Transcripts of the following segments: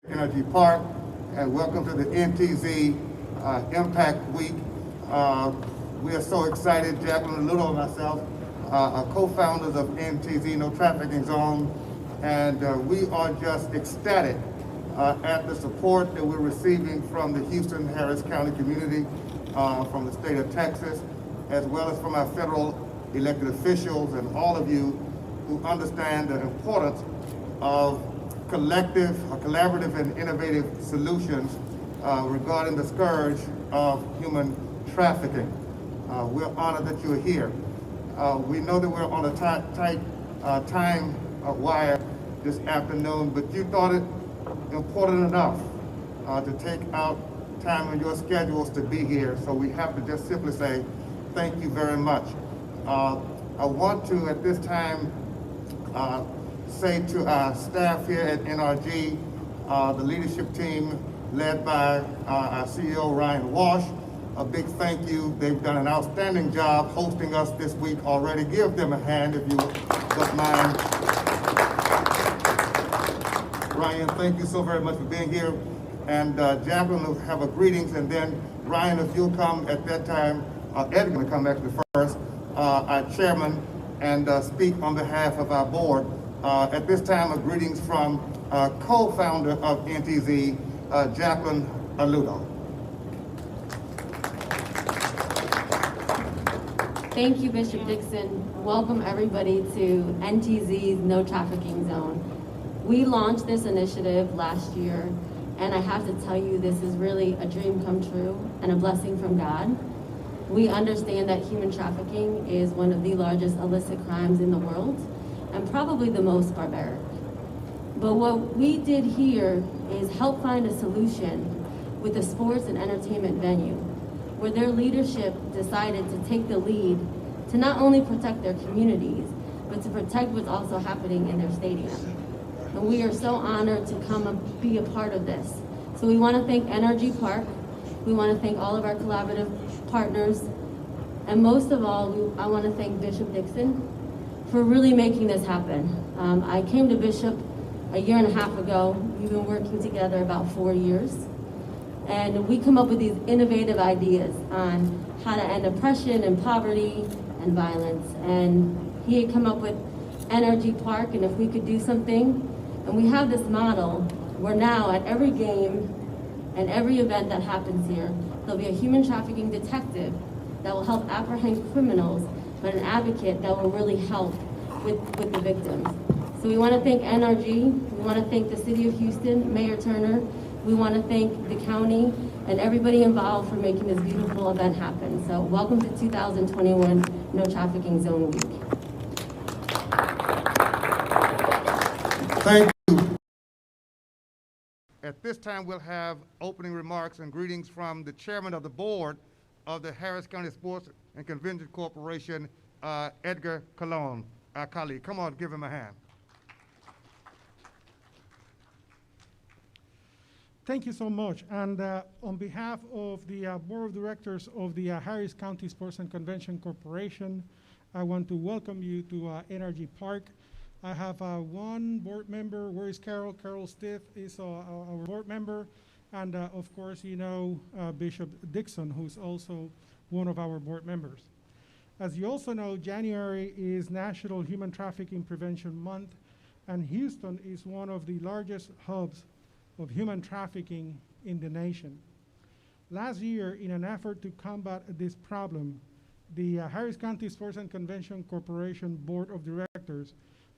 Energy Park, and welcome to the NTZ Impact Week. We are so excited, Jacqueline Ludo and myself, are co-founders of NTZ No Trafficking Zone, and we are just ecstatic at the support that we're receiving from the Houston Harris County community, from the state of Texas, as well as from our federal elected officials and all of you who understand the importance of collective, collaborative, and innovative solutions regarding the scourge of human trafficking. We're honored that you're here. We know that we're on a tight time wire this afternoon, but you thought it important enough to take out time in your schedules to be here, so we have to just simply say thank you very much. I want to, at this time, say to our staff here at NRG, the leadership team led by our CEO, Ryan Walsh, a big thank you. They've done an outstanding job hosting us this week already. Give them a hand if you don't mind. Ryan, thank you so very much for being here. And Jacqueline will have a greetings, and then Ryan, if you'll come at that time, Ed's gonna come actually first, our chairman, and speak on behalf of our board. At this time, a greetings from co-founder of NTZ, Jacqueline Ludo. Thank you, Bishop Dixon. Welcome everybody to NTZ's No Trafficking Zone. We launched this initiative last year, and I have to tell you, this is really a dream come true and a blessing from God. We understand that human trafficking is one of the largest illicit crimes in the world, and probably the most barbaric. But what we did here is help find a solution with a sports and entertainment venue, where their leadership decided to take the lead to not only protect their communities, but to protect what's also happening in their stadium. And we are so honored to come and be a part of this. So we want to thank NRG Park. We want to thank all of our collaborative partners. And most of all, I want to thank Bishop Dixon for really making this happen. I came to Bishop a year and a half ago. We've been working together about 4 years. And we come up with these innovative ideas on how to end oppression and poverty and violence. And he had come up with NRG Park, and if we could do something. And we have this model where now at every game and every event that happens here, there'll be a human trafficking detective that will help apprehend criminals, but an advocate that will really help with the victims. So we want to thank NRG, we want to thank the City of Houston, Mayor Turner, we want to thank the county and everybody involved for making this beautiful event happen. So welcome to 2021 No Trafficking Zone Week. Thank you. At this time, we'll have opening remarks and greetings from the chairman of the board of the Harris County Sports and Convention Corporation, Edgar Colon, our colleague. Come on, give him a hand. Thank you so much. And on behalf of the Board of Directors of the Harris County Sports and Convention Corporation, I want to welcome you to NRG Park. I have one board member. Where is Carol? Carol Stiff is our board member. And of course, you know Bishop Dixon, who's also one of our board members. As you also know, January is National Human Trafficking Prevention Month, and Houston is one of the largest hubs of human trafficking in the nation. Last year, in an effort to combat this problem, the Harris County Sports and Convention Corporation Board of Directors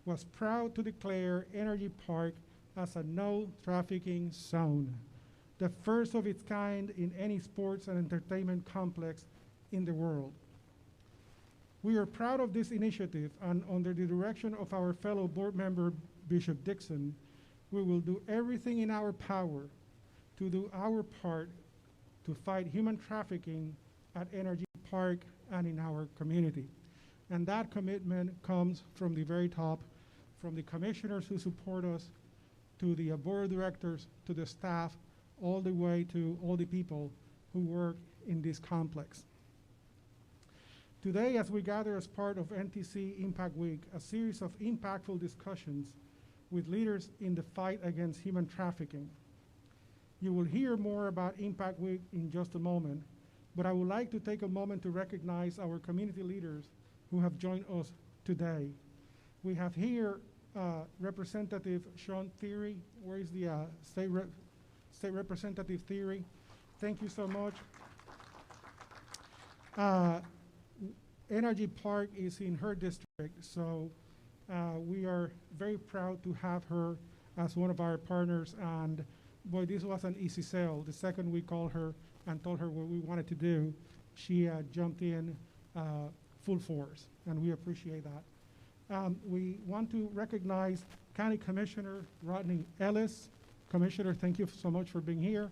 was proud to declare NRG Park as a no trafficking zone, the first of its kind in any sports and entertainment complex in the world. We are proud of this initiative, and under the direction of our fellow board member, Bishop Dixon, we will do everything in our power to do our part to fight human trafficking at NRG Park and in our community. And that commitment comes from the very top, from the commissioners who support us, to the board of directors, to the staff, all the way to all the people who work in this complex. Today, as we gather as part of NTC Impact Week, a series of impactful discussions with leaders in the fight against human trafficking, You will hear more about Impact Week in just a moment, but I would like to take a moment to recognize our community leaders who have joined us today. We have here Representative Sean Theory. Where is the State Representative Theory? Thank you so much. Energy Park is in her district, so we are very proud to have her as one of our partners, and boy, this was an easy sell. The second we called her and told her what we wanted to do, she jumped in full force, and we appreciate that. We want to recognize County Commissioner Rodney Ellis. Commissioner, thank you so much for being here.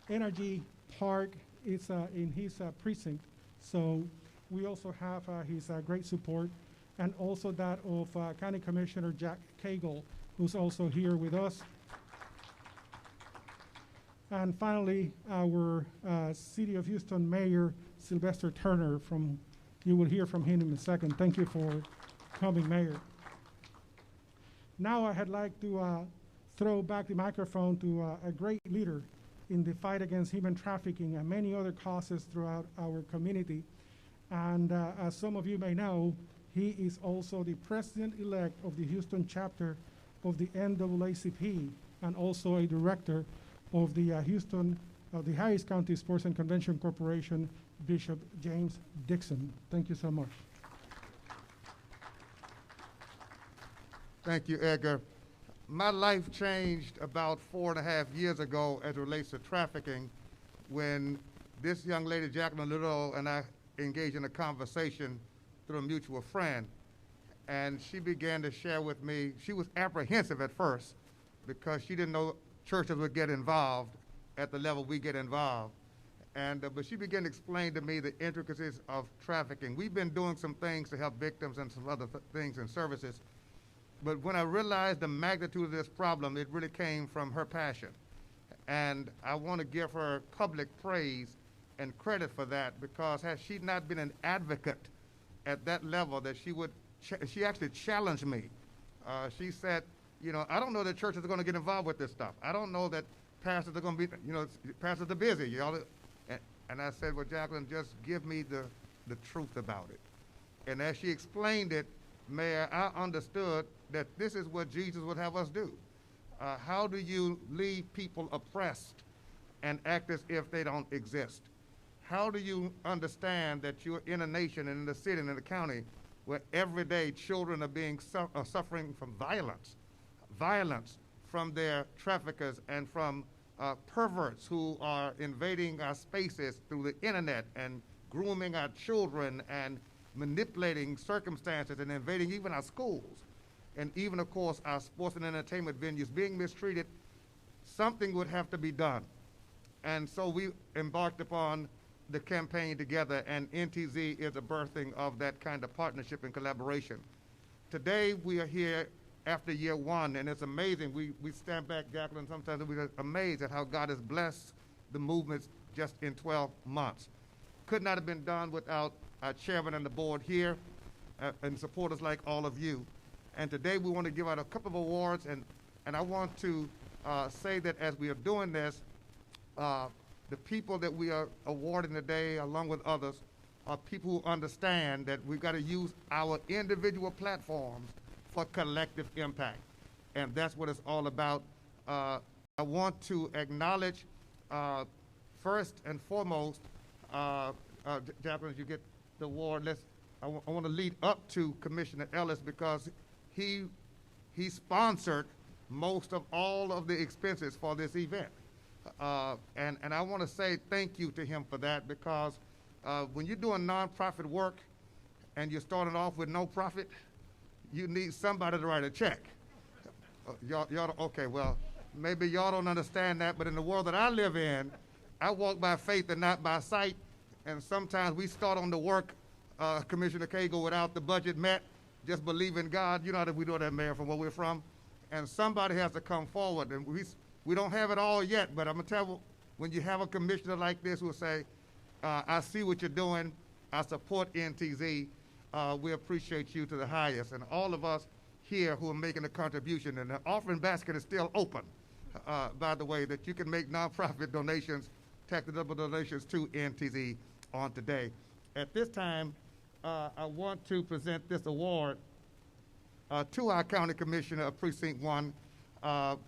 Energy Park is in his precinct, so we also have his great support, and also that of County Commissioner Jack Cagle, who's also here with us. And finally, our City of Houston Mayor, Sylvester Turner, you will hear from him in a second. Thank you for coming, Mayor. Now I'd like to throw back the microphone to a great leader in the fight against human trafficking and many other causes throughout our community. And as some of you may know, he is also the president-elect of the Houston chapter of the NAACP, and also a director of the the Harris County Sports and Convention Corporation, Bishop James Dixon. Thank you so much. Thank you, Edgar. My life changed about 4.5 years ago as it relates to trafficking when this young lady, Jacqueline Little, and I engaged in a conversation through a mutual friend. And she began to share with me, she was apprehensive at first because she didn't know churches would get involved at the level we get involved. But she began to explain to me the intricacies of trafficking. We've been doing some things to help victims and some other things and services. But when I realized the magnitude of this problem, it really came from her passion. And I want to give her public praise and credit for that, because had she not been an advocate at that level, that she actually challenged me. She said, you know, I don't know that churches are going to get involved with this stuff. I don't know that pastors are going to be, you know, pastors are busy. You know? And I said, well, Jacqueline, just give me the truth about it. And as she explained it, Mayor, I understood that this is what Jesus would have us do. How do you leave people oppressed and act as if they don't exist? How do you understand that you're in a nation and in the city and in the county where every day children are being suffering from violence from their traffickers and from perverts who are invading our spaces through the internet and grooming our children and manipulating circumstances and invading even our schools, and even, of course, our sports and entertainment venues being mistreated? Something would have to be done. And so we embarked upon the campaign together, and NTZ is a birthing of that kind of partnership and collaboration. Today, we are here after year one, and it's amazing. We stand back, Jacqueline, sometimes we're amazed at how God has blessed the movements just in 12 months. Could not have been done without our chairman and the board here, and supporters like all of you. And today we want to give out a couple of awards, and I want to say that as we are doing this, the people that we are awarding today, along with others, are people who understand that we've got to use our individual platforms for collective impact. And that's what it's all about. I want to acknowledge, first and foremost, Jacqueline, as you get the award, I want to lead up to Commissioner Ellis, because he sponsored most of all of the expenses for this event. And I want to say thank you to him for that, because when you're doing nonprofit work and you're starting off with no profit, you need somebody to write a check. Okay, well, maybe y'all don't understand that, but in the world that I live in, I walk by faith and not by sight. And sometimes we start on the work, Commissioner Cagle, without the budget met, just believe in God. You know how we do that, Mayor, from where we're from. And somebody has to come forward. And we don't have it all yet, but I'm going to tell you, when you have a commissioner like this who will say, I see what you're doing, I support NTZ, we appreciate you to the highest. And all of us here who are making a contribution, and the offering basket is still open. by the way, that you can make nonprofit donations, tax-deductible donations to NTZ on today. At this time, I want to present this award to our County Commissioner of Precinct 1,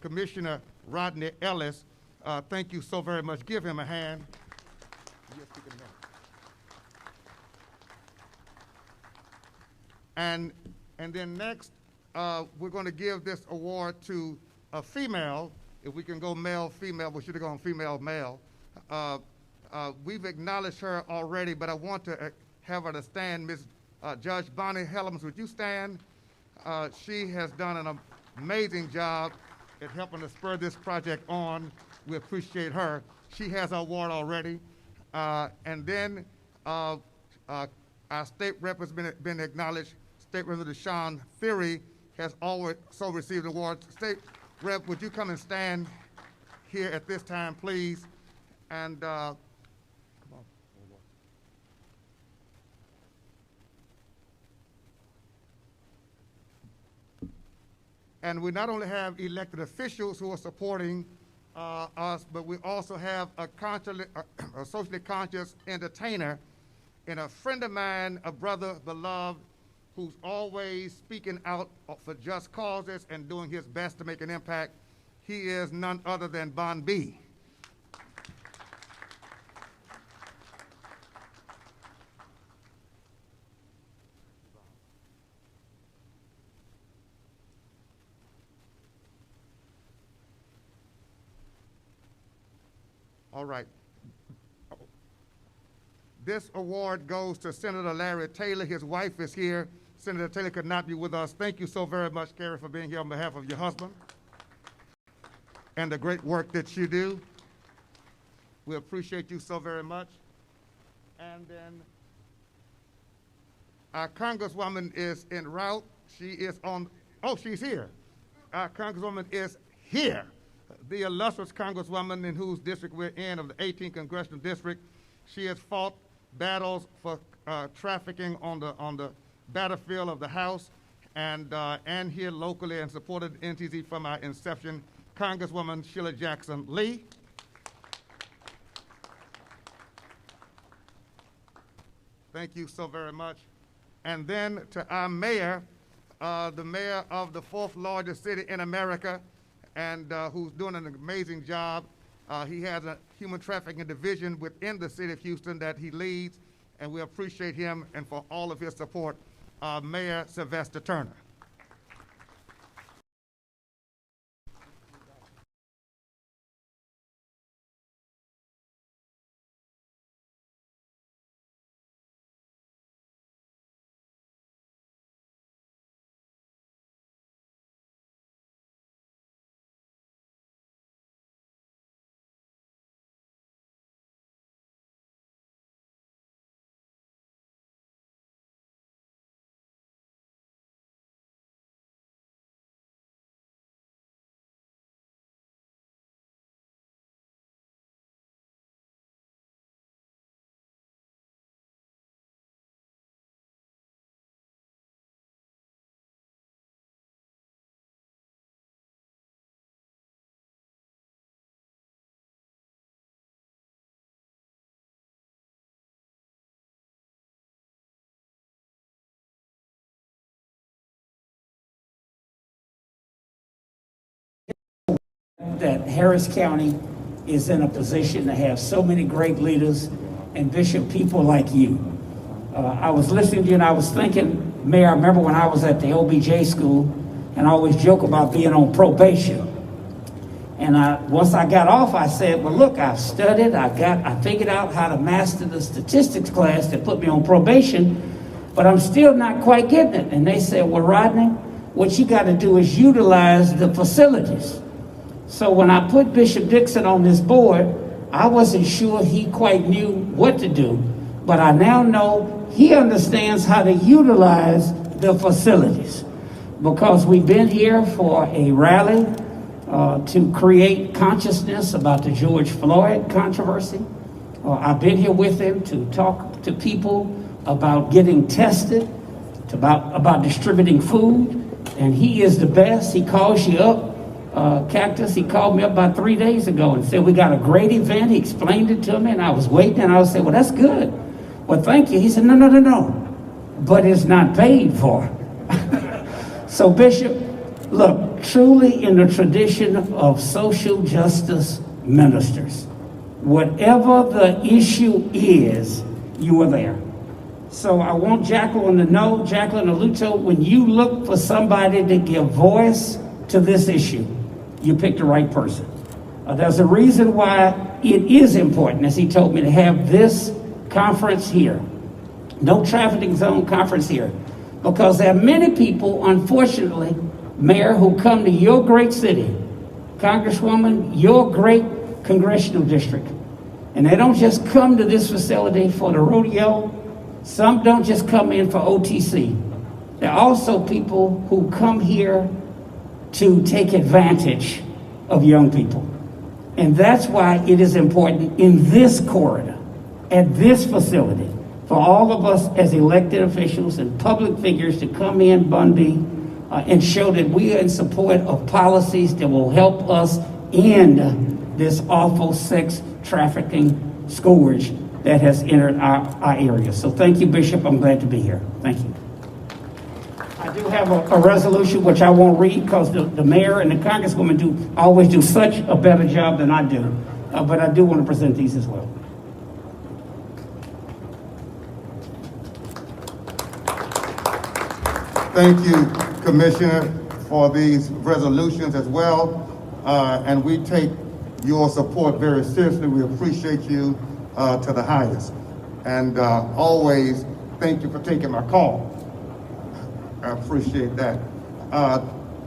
Commissioner Rodney Ellis. Thank you so very much. Give him a hand. Yes, you can have it. And then next, we're going to give this award to a female. If we can go male, female, we should have gone female, male. We've acknowledged her already, but I want to have her to stand. Ms. Judge Bonnie Helms, would you stand? She has done an amazing job at helping to spur this project on. We appreciate her. She has our award already. And then our state rep has been acknowledged. State Representative Sean Theory has also received an award. State Rep, would you come and stand here at this time, please? And come on. And we not only have elected officials who are supporting us, but we also have a socially conscious entertainer and a friend of mine, a brother beloved, who's always speaking out for just causes and doing his best to make an impact. He is none other than Bon B. All right. This award goes to Senator Larry Taylor. His wife is here. Senator Taylor could not be with us. Thank you so very much, Carrie, for being here on behalf of your husband and the great work that you do. We appreciate you so very much. And then our Congresswoman is en route. She is on, oh, she's here. Our Congresswoman is here. The illustrious Congresswoman in whose district we're in, of the 18th Congressional District. She has fought battles for trafficking on the battlefield of the House and here locally, and supported NTZ from our inception. Congresswoman Sheila Jackson Lee. Thank you so very much. And then to our mayor, the mayor of the 4th largest city in America, and who's doing an amazing job. He has a human trafficking division within the city of Houston that he leads, and we appreciate him and for all of his support. Mayor Sylvester Turner. That Harris County is in a position to have so many great leaders and Bishop, people like you. I was listening to you and I was thinking, Mayor, I remember when I was at the OBJ school and I always joke about being on probation. And once I got off, I said, well, look, I've studied, I figured out how to master the statistics class that put me on probation, but I'm still not quite getting it. And they said, well, Rodney, what you got to do is utilize the facilities. So when I put Bishop Dixon on this board, I wasn't sure he quite knew what to do, but I now know he understands how to utilize the facilities, because we've been here for a rally to create consciousness about the George Floyd controversy. I've been here with him to talk to people about getting tested, about distributing food, and he is the best. He calls you up Cactus, he called me up about 3 days ago and said, we got a great event. He explained it to me, and I was waiting, and I was saying, well, that's good. Well, thank you. He said, no. But it's not paid for. So, Bishop, look, truly in the tradition of social justice ministers, whatever the issue is, you were there. So I want Jacqueline to know, Jacqueline Aluto, when you look for somebody to give voice to this issue, you picked the right person. There's a reason why it is important, as he told me, to have this conference here. No trafficking zone conference here. Because there are many people, unfortunately, Mayor, who come to your great city, Congresswoman, your great congressional district. And they don't just come to this facility for the rodeo. Some don't just come in for OTC. There are also people who come here to take advantage of young people. And that's why it is important in this corridor, at this facility, for all of us as elected officials and public figures to come in, Bundy, and show that we are in support of policies that will help us end this awful sex trafficking scourge that has entered our area. So thank you, Bishop. I'm glad to be here. Thank you. I do have a resolution which I won't read because the mayor and the congresswoman always do such a better job than I do. But I do want to present these as well. Thank you, Commissioner, for these resolutions as well. And we take your support very seriously. We appreciate you to the highest. And always thank you for taking my call. I appreciate that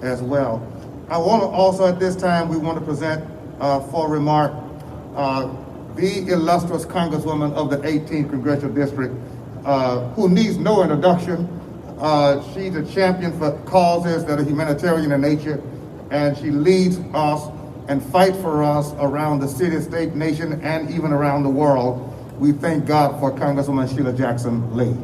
as well. I want to also at this time, we want to present for remark the illustrious Congresswoman of the 18th Congressional District who needs no introduction. She's a champion for causes that are humanitarian in nature, and she leads us and fights for us around the city, state, nation, and even around the world. We thank God for Congresswoman Sheila Jackson Lee.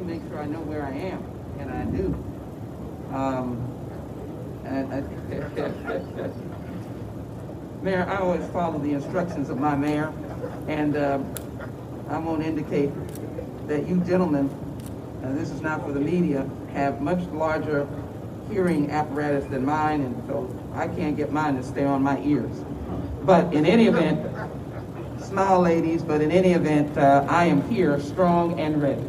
Make sure I know where I am, and I do. Mayor, I always follow the instructions of my mayor, and I'm going to indicate that you gentlemen, this is not for the media, have much larger hearing apparatus than mine, and so I can't get mine to stay on my ears. But in any event, smile ladies, but in any event, I am here strong and ready.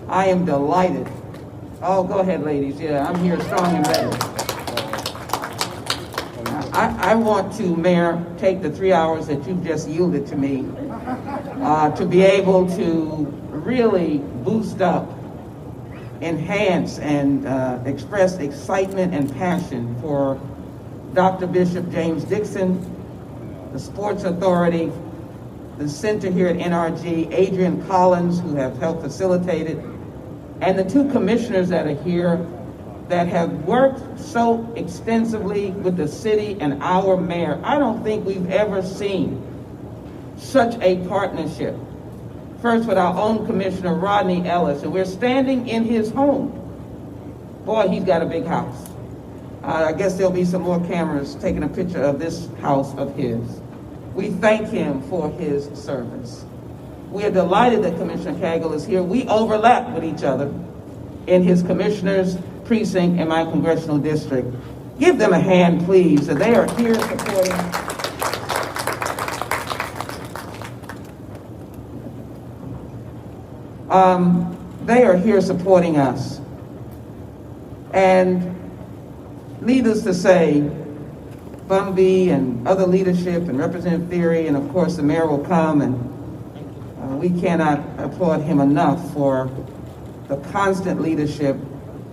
I am delighted. Oh, go ahead, ladies. Yeah, I'm here strong and ready. I want to, Mayor, take the 3 hours that you've just yielded to me to be able to really boost up, enhance, and express excitement and passion for Dr. Bishop James Dixon, the Sports Authority, the center here at NRG, Adrian Collins, who have helped facilitate it, and the two commissioners that are here that have worked so extensively with the city and our mayor. I don't think we've ever seen such a partnership. First with our own Commissioner Rodney Ellis, and we're standing in his home. Boy, he's got a big house. I guess there'll be some more cameras taking a picture of this house of his. We thank him for his service. We are delighted that Commissioner Cagle is here. We overlap with each other in his commissioner's precinct in my congressional district. Give them a hand, please. So they are here supporting. They are here supporting us. And needless to say, Bumby and other leadership and Representative Theory, and of course the mayor will come, and We cannot applaud him enough for the constant leadership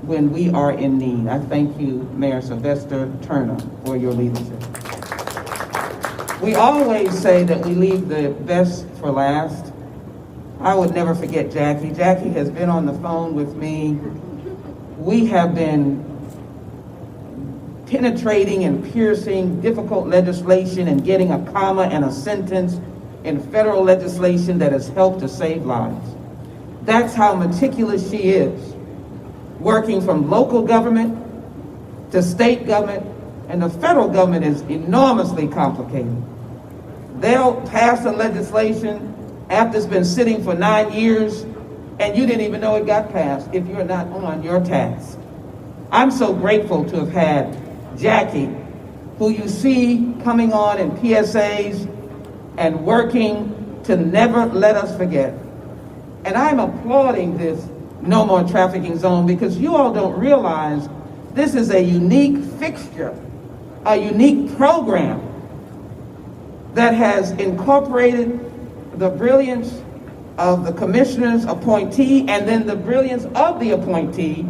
when we are in need. I thank you, Mayor Sylvester Turner, for your leadership. We always say that we leave the best for last. I would never forget Jackie. Jackie has been on the phone with me. We have been penetrating and piercing difficult legislation and getting a comma and a sentence in federal legislation that has helped to save lives. That's how meticulous she is, working from local government to state government, and the federal government is enormously complicated. They'll pass a legislation after it's been sitting for 9 years, and you didn't even know it got passed if you're not on your task. I'm so grateful to have had Jackie, who you see coming on in PSAs and working to never let us forget. And I'm applauding this No More Trafficking Zone because you all don't realize this is a unique fixture, a unique program that has incorporated the brilliance of the commissioner's appointee and then the brilliance of the appointee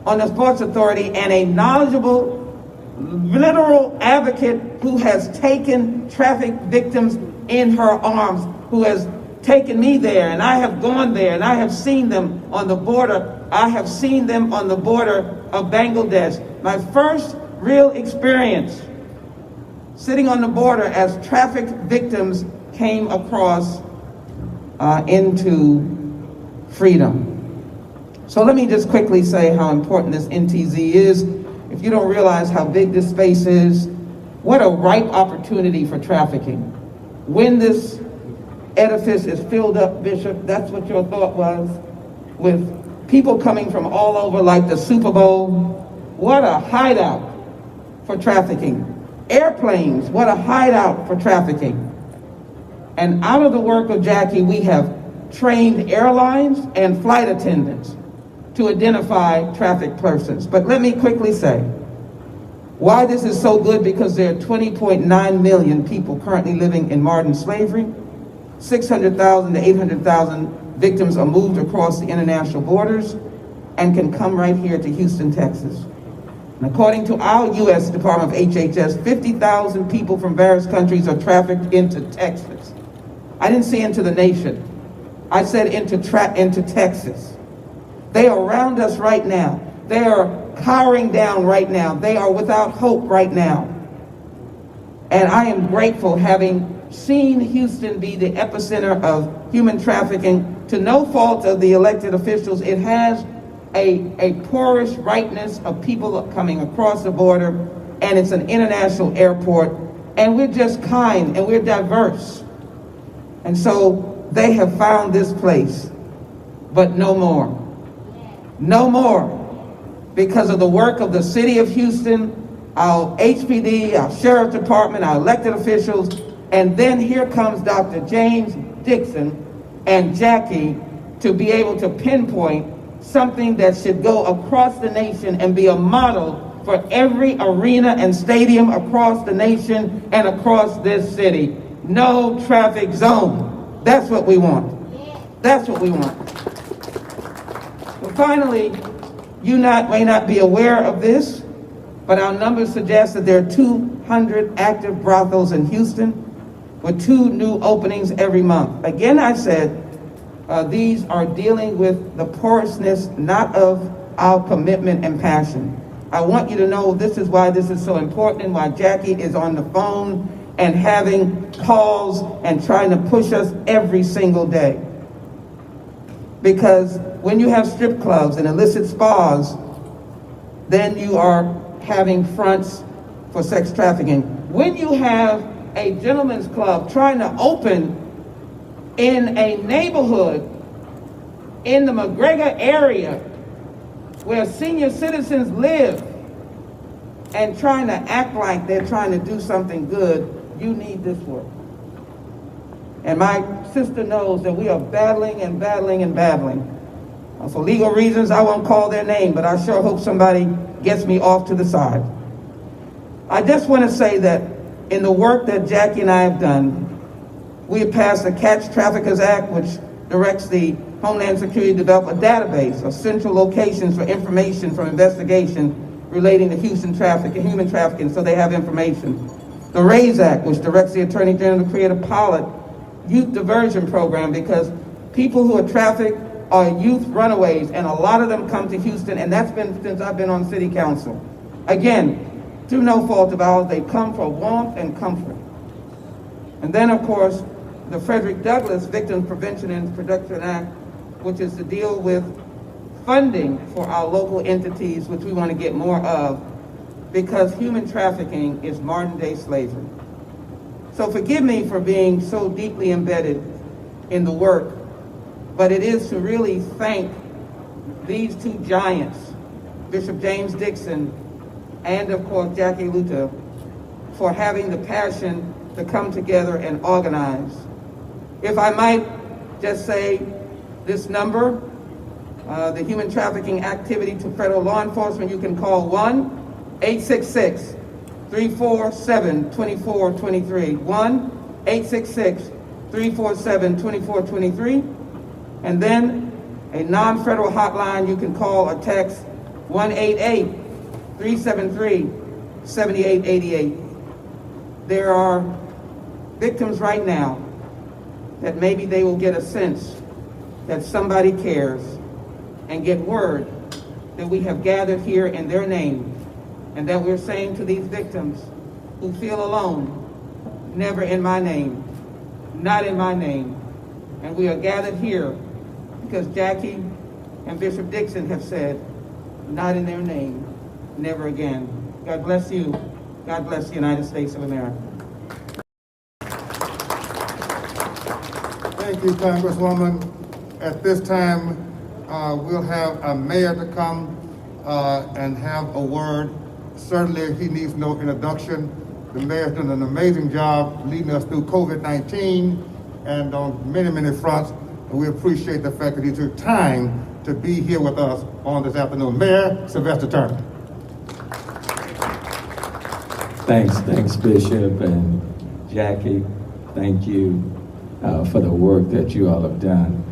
on the Sports Authority and a knowledgeable, literal advocate who has taken traffic victims in her arms, who has taken me there, and I have gone there, and I have seen them on the border. I have seen them on the border of Bangladesh. My first real experience sitting on the border as traffic victims came across into freedom. So let me just quickly say how important this NTZ is. If you don't realize how big this space is, what a ripe opportunity for trafficking. When this edifice is filled up, Bishop, that's what your thought was, with people coming from all over like the Super Bowl. What a hideout for trafficking. Airplanes, what a hideout for trafficking. And out of the work of Jackie, we have trained airlines and flight attendants to identify traffic persons. But let me quickly say why this is so good, because there are 20.9 million people currently living in modern slavery. 600,000 to 800,000 victims are moved across the international borders and can come right here to Houston, Texas. And according to our U.S. Department of HHS, 50,000 people from various countries are trafficked into Texas. I didn't say into the nation. I said into Texas. They are around us right now. They are cowering down right now. They are without hope right now. And I am grateful, having seen Houston be the epicenter of human trafficking, to no fault of the elected officials. It has a porous rightness of people coming across the border, and it's an international airport, and we're just kind and we're diverse. And so they have found this place, but no more. No more. Because of the work of the city of Houston, our HPD, our sheriff department, our elected officials, and then here comes Dr. James Dixon and Jackie to be able to pinpoint something that should go across the nation and be a model for every arena and stadium across the nation and across this city. No traffic zone. That's what we want. That's what we want. But finally, you may not be aware of this, but our numbers suggest that there are 200 active brothels in Houston with 2 new openings every month. Again, I said these are dealing with the porousness, not of our commitment and passion. I want you to know this is why this is so important and why Jackie is on the phone and having calls and trying to push us every single day. Because when you have strip clubs and illicit spas, then you are having fronts for sex trafficking. When you have a gentleman's club trying to open in a neighborhood in the McGregor area where senior citizens live and trying to act like they're trying to do something good, you need this work. And my sister knows that we are battling and battling and battling. For legal reasons, I won't call their name, but I sure hope somebody gets me off to the side. I just want to say that in the work that Jackie and I have done, We have passed the Catch Traffickers Act, which directs the Homeland Security to develop a database of central locations for information from investigation relating to human trafficking, so they have information. The RAISE Act, which directs the Attorney General to create a pilot youth diversion program, because people who are trafficked are youth runaways, and a lot of them come to Houston, and that's been since I've been on City Council. Again, through no fault of ours, they come for warmth and comfort. And then, of course, the Frederick Douglass Victim Prevention and Protection Act, which is to deal with funding for our local entities, which we want to get more of, because human trafficking is modern-day slavery. So forgive me for being so deeply embedded in the work, but it is to really thank these two giants, Bishop James Dixon and, of course, Jackie Luta, for having the passion to come together and organize. If I might just say this number, the human trafficking activity to federal law enforcement, you can call 1-866-347-2423, 1-866-347-2423, and then a non-federal hotline you can call or text 1-888-373-7888. There are victims right now that maybe they will get a sense that somebody cares and get word that we have gathered here in their name, and that we're saying to these victims who feel alone, never in my name, not in my name. And we are gathered here because Jackie and Bishop Dixon have said, not in their name, never again. God bless you. God bless the United States of America. Thank you, Congresswoman. At this time, we'll have a mayor to come and have a word. Certainly, he needs no introduction. The mayor's done an amazing job leading us through COVID-19 and on many, many fronts. And we appreciate the fact that he took time to be here with us on this afternoon. Mayor Sylvester Turner. Thanks, Bishop and Jackie. Thank you for the work that you all have done.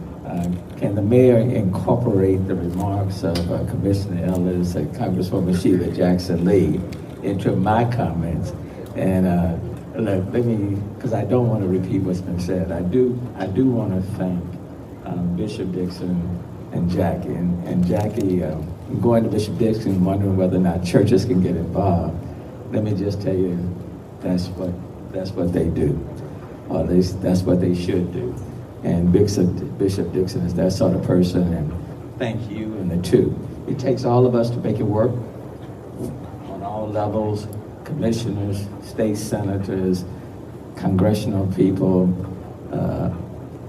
Can the mayor incorporate the remarks of Commissioner Ellis and Congresswoman Sheila Jackson Lee into my comments? And let me, because I don't want to repeat what's been said. I do want to thank Bishop Dixon and Jackie. And Jackie, going to Bishop Dixon, wondering whether or not churches can get involved. Let me just tell you, that's what they do. That's what they should do. And Bishop Dixon is that sort of person, and thank you and the two. It takes all of us to make it work on all levels, commissioners, state senators, congressional people,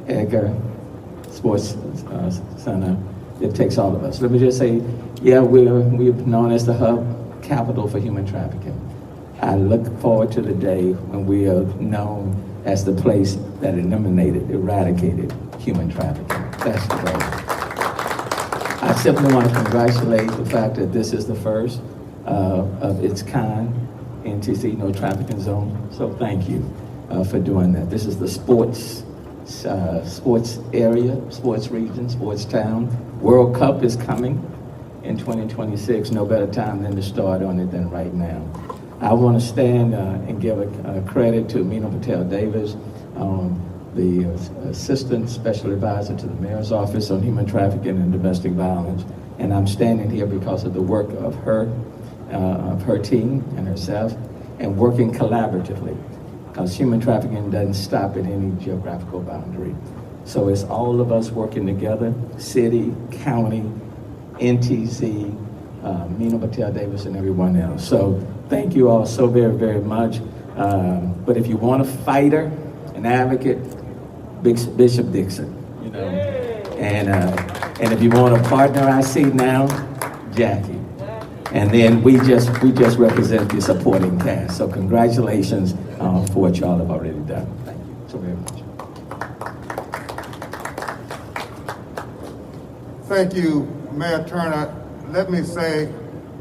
Edgar, Sports Center. It takes all of us. Let me just say, yeah, we're known as the hub capital for human trafficking. I look forward to the day when we are known as the place that eradicated human trafficking. That's the goal. I simply want to congratulate the fact that this is the first of its kind NTC No Trafficking Zone. So thank you for doing that. This is the sports area, sports region, sports town. World Cup is coming in 2026. No better time than to start on it than right now. I want to stand and give a credit to Meena Patel Davis, the Assistant Special Advisor to the Mayor's Office on Human Trafficking and Domestic Violence. And I'm standing here because of the work of her team and herself, and working collaboratively, because human trafficking doesn't stop at any geographical boundary. So it's all of us working together, city, county, NTZ, Meena Patel Davis, and everyone else. So thank you all so very, very much. But if you want a fighter, an advocate, Bishop Dixon, you know. And if you want a partner, I see now, Jackie. And then we just represent the supporting cast. So congratulations for what y'all have already done. Thank you so very much. Thank you, Mayor Turner. Let me say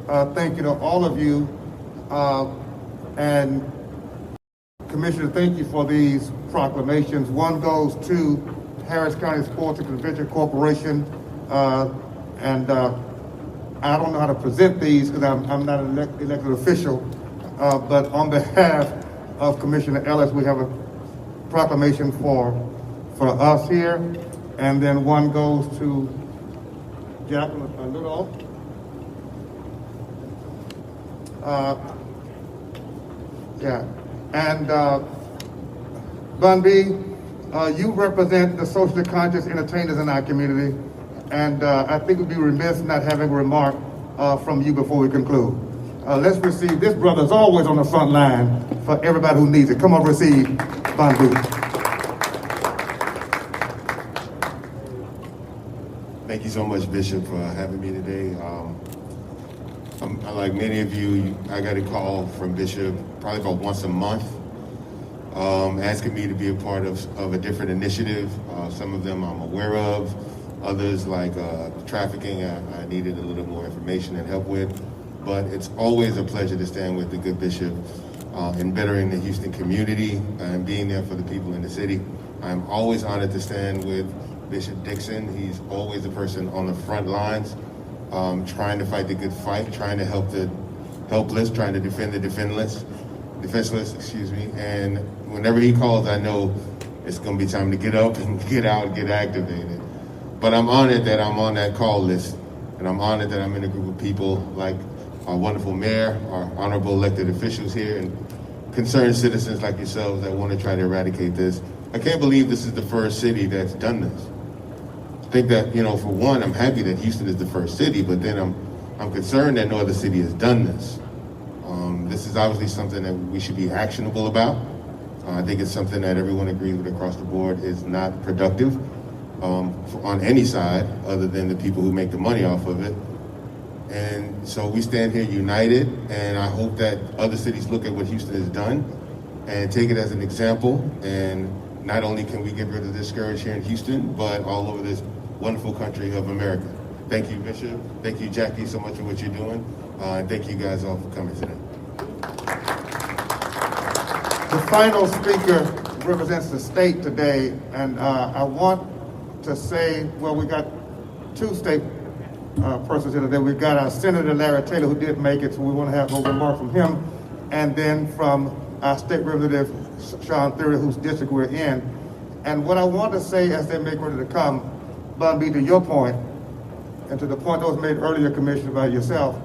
thank you to all of you. And Commissioner, thank you for these proclamations. One goes to Harris County Sports and Convention Corporation, and I don't know how to present these because I'm not an elected official, but on behalf of Commissioner Ellis, we have a proclamation for us here, and then one goes to Jacqueline Little. Yeah, and Bun B, you represent the socially conscious entertainers in our community, and I think we'd be remiss not having a remark from you before we conclude. Let's receive, this brother's always on the front line for everybody who needs it. Come on, receive Bun B. Thank you so much, Bishop, for having me today. Like many of you, I got a call from Bishop probably about once a month, asking me to be a part of a different initiative. Some of them I'm aware of, others like trafficking I needed a little more information and help with. But it's always a pleasure to stand with the good Bishop in bettering the Houston community and being there for the people in the city. I'm always honored to stand with Bishop Dixon. He's always a person on the front lines, trying to fight the good fight, trying to help the helpless, trying to defend the defenseless, excuse me. And whenever he calls, I know it's gonna be time to get up and get out, get activated. But I'm honored that I'm on that call list, and I'm honored that I'm in a group of people like our wonderful mayor, our honorable elected officials here, and concerned citizens like yourselves that want to try to eradicate this. I can't believe this is the first city that's done this. I think that, for one, I'm happy that Houston is the first city, but then I'm concerned that no other city has done this. This is obviously something that we should be actionable about. I think it's something that everyone agrees with across the board is not productive on any side other than the people who make the money off of it. And so we stand here united, and I hope that other cities look at what Houston has done and take it as an example. And not only can we get rid of this scourge here in Houston, but all over this wonderful country of America. Thank you, Bishop. Thank you, Jackie, so much for what you're doing. And thank you guys all for coming today. The final speaker represents the state today, and I want to say, well, we got two state persons here today. We've got our Senator Larry Taylor, who did make it, so we want to have a remark from him, and then from our state representative, Sean Theory, whose district we're in. And what I want to say as they make ready to come, Bun B, to your point, and to the point that was made earlier, Commissioner, by yourself,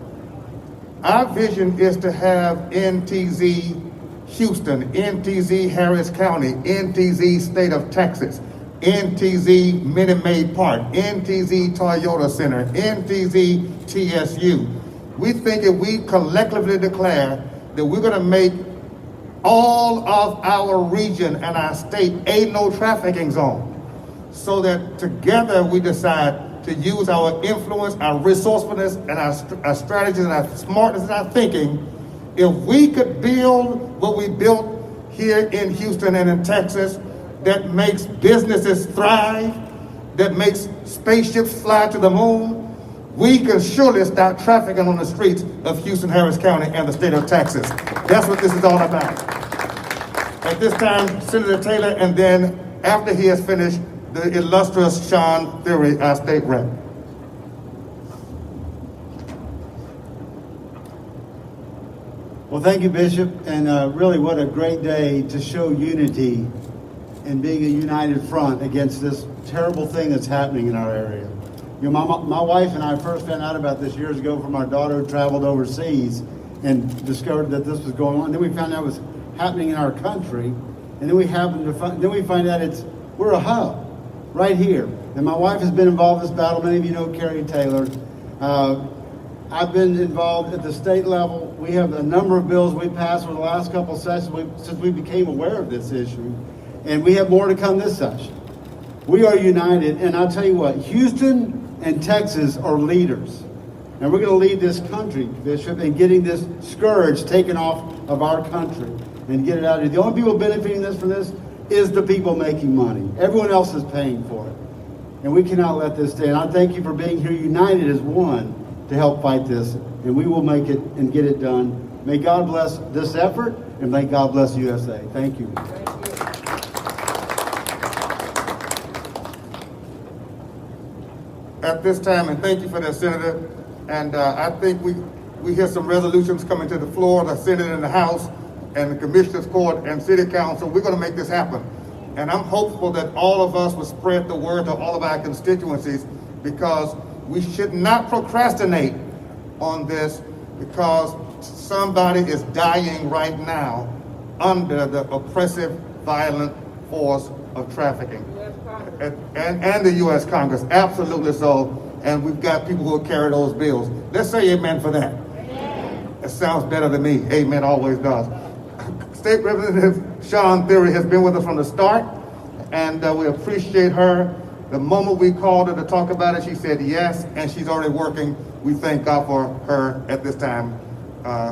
our vision is to have NTZ Houston, NTZ Harris County, NTZ State of Texas, NTZ Minute Maid Park, NTZ Toyota Center, NTZ TSU. We think if we collectively declare that we're going to make all of our region and our state a no trafficking zone, so that together we decide to use our influence, our resourcefulness, and our strategies and our smartness and our thinking. If we could build what we built here in Houston and in Texas, that makes businesses thrive, that makes spaceships fly to the moon, we can surely stop trafficking on the streets of Houston, Harris County, and the state of Texas. That's what this is all about. At this time, Senator Taylor, and then after he has finished, the illustrious Sean Theory, our state rep. Well, thank you, Bishop, and really what a great day to show unity and being a united front against this terrible thing that's happening in our area. My wife and I first found out about this years ago from our daughter who traveled overseas and discovered that this was going on. Then we found out it was happening in our country, and then we find out we're a hub right here. And my wife has been involved in this battle. Many of you know Carrie Taylor. I've been involved at the state level. We have a number of bills we passed over the last couple of sessions since we became aware of this issue. And we have more to come this session. We are united, and I'll tell you what, Houston and Texas are leaders. And we're going to lead this country, Bishop, in getting this scourge taken off of our country and get it out of here. The only people benefiting from this is the people making money. Everyone else is paying for it. And we cannot let this stand. I thank you for being here united as one to help fight this. And we will make it and get it done. May God bless this effort, and may God bless USA. Thank you. At this time, and thank you for that, Senator. And I think we hear some resolutions coming to the floor, the Senate and the House, and the Commissioners Court and City Council. We're going to make this happen. And I'm hopeful that all of us will spread the word to all of our constituencies, because we should not procrastinate on this, because somebody is dying right now under the oppressive, violent force of trafficking. And the U.S. Congress, absolutely so. And we've got people who will carry those bills. Let's say amen for that. Amen. It sounds better than me. Amen always does. State Representative Sean Theory has been with us from the start, and we appreciate her. The moment we called her to talk about it, she said yes, and she's already working. We thank God for her at this time.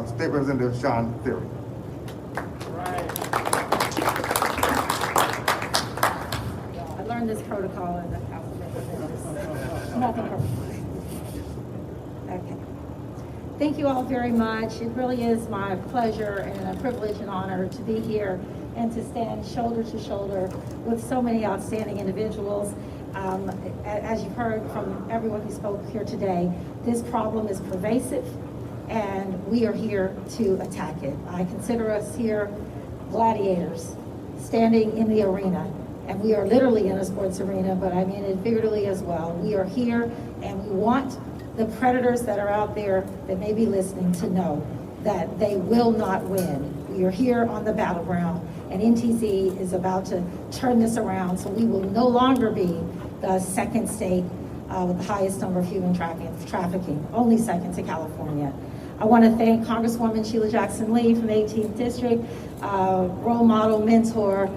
State Representative Sean Theory. I learned this protocol in the House of Representatives. Nothing perfect. Okay. Thank you all very much. It really is my pleasure and a privilege and honor to be here and to stand shoulder to shoulder with so many outstanding individuals. As you've heard from everyone who spoke here today, this problem is pervasive, and we are here to attack it. I consider us here gladiators standing in the arena, and we are literally in a sports arena, but I mean it figuratively as well. We are here, and we want the predators that are out there that may be listening to know that they will not win. We are here on the battleground, and NTZ is about to turn this around, so we will no longer be the second state with the highest number of human trafficking, only second to California. I want to thank Congresswoman Sheila Jackson Lee from the 18th District, role model, mentor,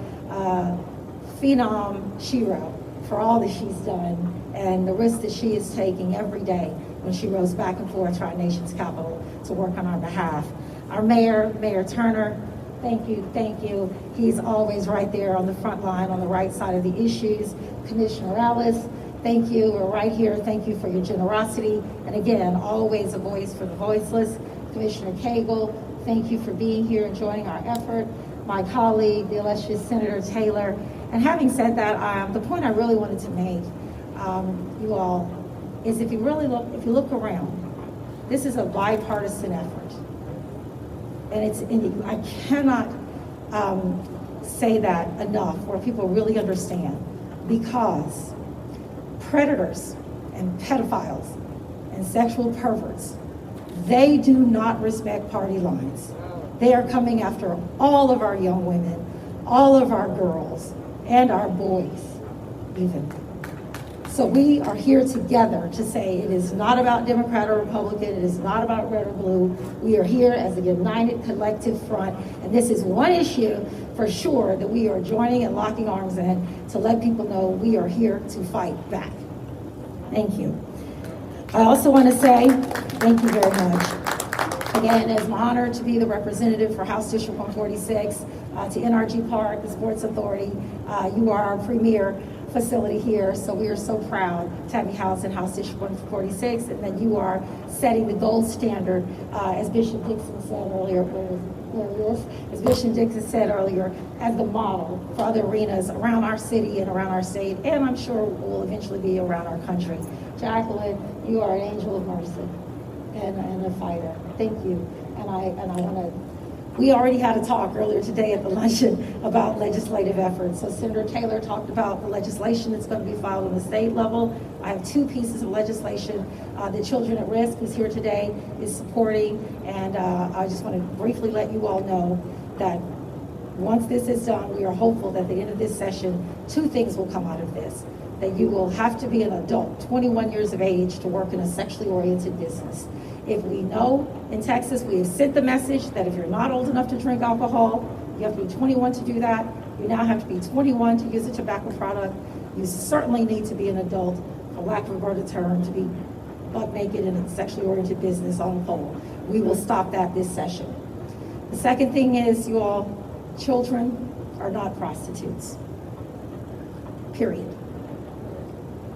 phenom Shiro, for all that she's done and the risk that she is taking every day when she rows back and forth to our nation's capital to work on our behalf. Our mayor, Mayor Turner, thank you, thank you. He's always right there on the front line, on the right side of the issues. Commissioner Ellis, thank you, we're right here. Thank you for your generosity. And again, always a voice for the voiceless. Commissioner Cagle, thank you for being here and joining our effort. My colleague, the illustrious Senator Taylor. And having said that, the point I really wanted to make, you all, is if you look around, this is a bipartisan effort. And I cannot say that enough where people really understand, because predators and pedophiles and sexual perverts, they do not respect party lines. They are coming after all of our young women, all of our girls, and our boys even. So we are here together to say it is not about Democrat or Republican, it is not about red or blue. We are here as a united collective front, and this is one issue for sure that we are joining and locking arms in to let people know we are here to fight back. Thank you. I also want to say thank you very much. Again, it's my honor to be the representative for House District 146 to NRG Park, the Sports Authority. You are our premier facility here, so we are so proud to have you housed in House District 146, and that you are setting the gold standard, as Bishop Dixon said earlier, as Bishop Dixon said earlier, as the model for other arenas around our city and around our state, and I'm sure will eventually be around our country. Jacqueline, you are an angel of mercy and a fighter. Thank you. And I want to. We already had a talk earlier today at the luncheon about legislative efforts. So Senator Taylor talked about the legislation that's going to be filed on the state level. I have two pieces of legislation that Children at Risk, who's here today, is supporting. And I just want to briefly let you all know that once this is done, we are hopeful that at the end of this session, two things will come out of this. That you will have to be an adult, 21 years of age, to work in a sexually oriented business. If we know in Texas, we have sent the message that if you're not old enough to drink alcohol, you have to be 21 to do that. You now have to be 21 to use a tobacco product. You certainly need to be an adult, for lack of a better term, to be butt naked in a sexually oriented business on the pole. We will stop that this session. The second thing is, you all, children are not prostitutes, period.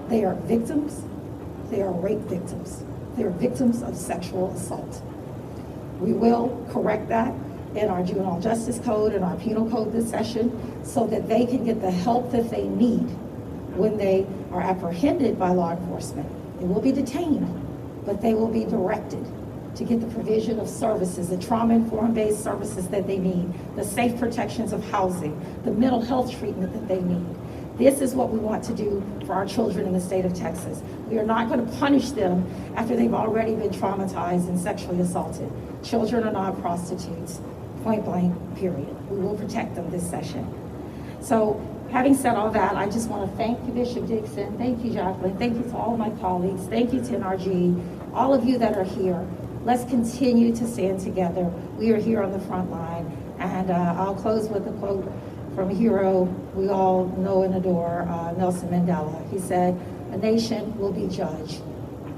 They are victims. They are rape victims. They are victims of sexual assault. We will correct that in our juvenile justice code and our penal code this session so that they can get the help that they need when they are apprehended by law enforcement. They will be detained, but they will be directed to get the provision of services, the trauma-informed based services that they need, the safe protections of housing, the mental health treatment that they need. This is what we want to do for our children in the state of Texas. We are not going to punish them after they've already been traumatized and sexually assaulted. Children are not prostitutes, point blank, period. We will protect them this session. So having said all that, I just want to thank you, Bishop Dixon. Thank you, Jacqueline. Thank you to all of my colleagues. Thank you to NRG, all of you that are here. Let's continue to stand together. We are here on the front line. And I'll close with a quote from a hero we all know and adore, Nelson Mandela. He said, "A nation will be judged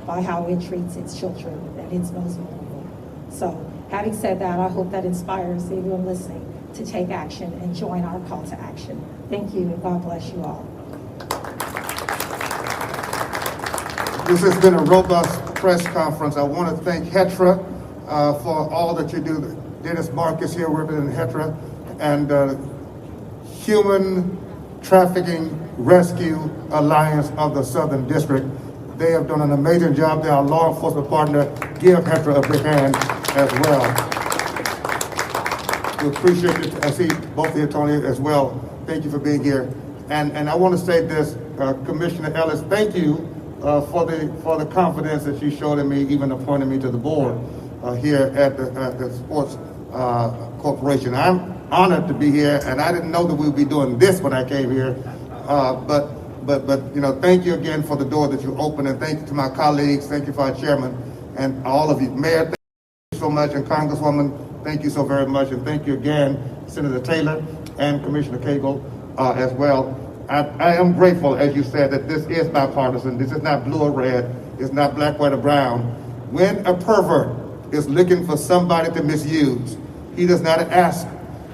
by how it treats its children and its most vulnerable." So, having said that, I hope that inspires everyone listening to take action and join our call to action. Thank you, and God bless you all. This has been a robust press conference. I want to thank HETRA for all that you do. Dennis Marcus here representing HETRA, and Human Trafficking Rescue Alliance of the Southern District. They have done an amazing job. They are a law enforcement partner. Give HETRA a big hand as well. We appreciate it. I see both the attorneys as well. Thank you for being here. And I want to say this, Commissioner Ellis, thank you for the confidence that you showed in me, even appointing me to the board here at the Sports Corporation. I'm honored to be here, and I didn't know that we would be doing this when I came here. But you know, thank you again for the door that you opened, and thank you to my colleagues. Thank you for our chairman and all of you. Mayor, thank you so much, and Congresswoman, thank you so very much, and thank you again, Senator Taylor and Commissioner Cagle as well. I am grateful, as you said, that this is bipartisan. This is not blue or red. It's not black, white, or brown. When a pervert is looking for somebody to misuse, he does not ask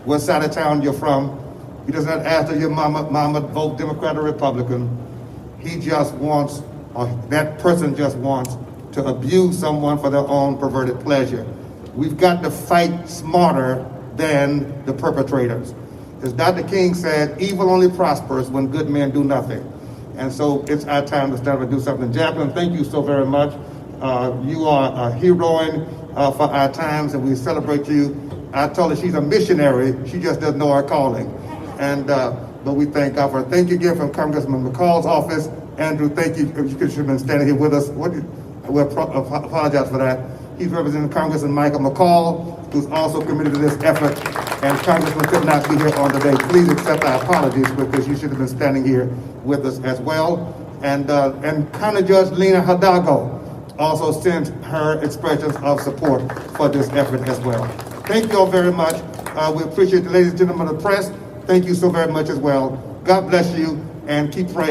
what side of town you're from. He does not ask if your mama vote Democrat or Republican. He just wants, or that person just wants, to abuse someone for their own perverted pleasure. We've got to fight smarter than the perpetrators. As Dr. King said, evil only prospers when good men do nothing. And so it's our time to start to do something. Jacqueline, thank you so very much. You are a heroine for our times, and we celebrate you. I told her she's a missionary, she just doesn't know her calling. And but we thank God for her. Thank you again from Congressman McCall's office. Andrew, thank you. You should have been standing here with us. We apologize for that. He's representing Congressman Michael McCall, who's also committed to this effort. And Congressman could not be here on today. Please accept our apologies, because you should have been standing here with us as well. And County Judge Lena Hidalgo also sent her expressions of support for this effort as well. Thank you all very much. We appreciate the ladies and gentlemen of the press. Thank you so very much as well. God bless you, and keep praying.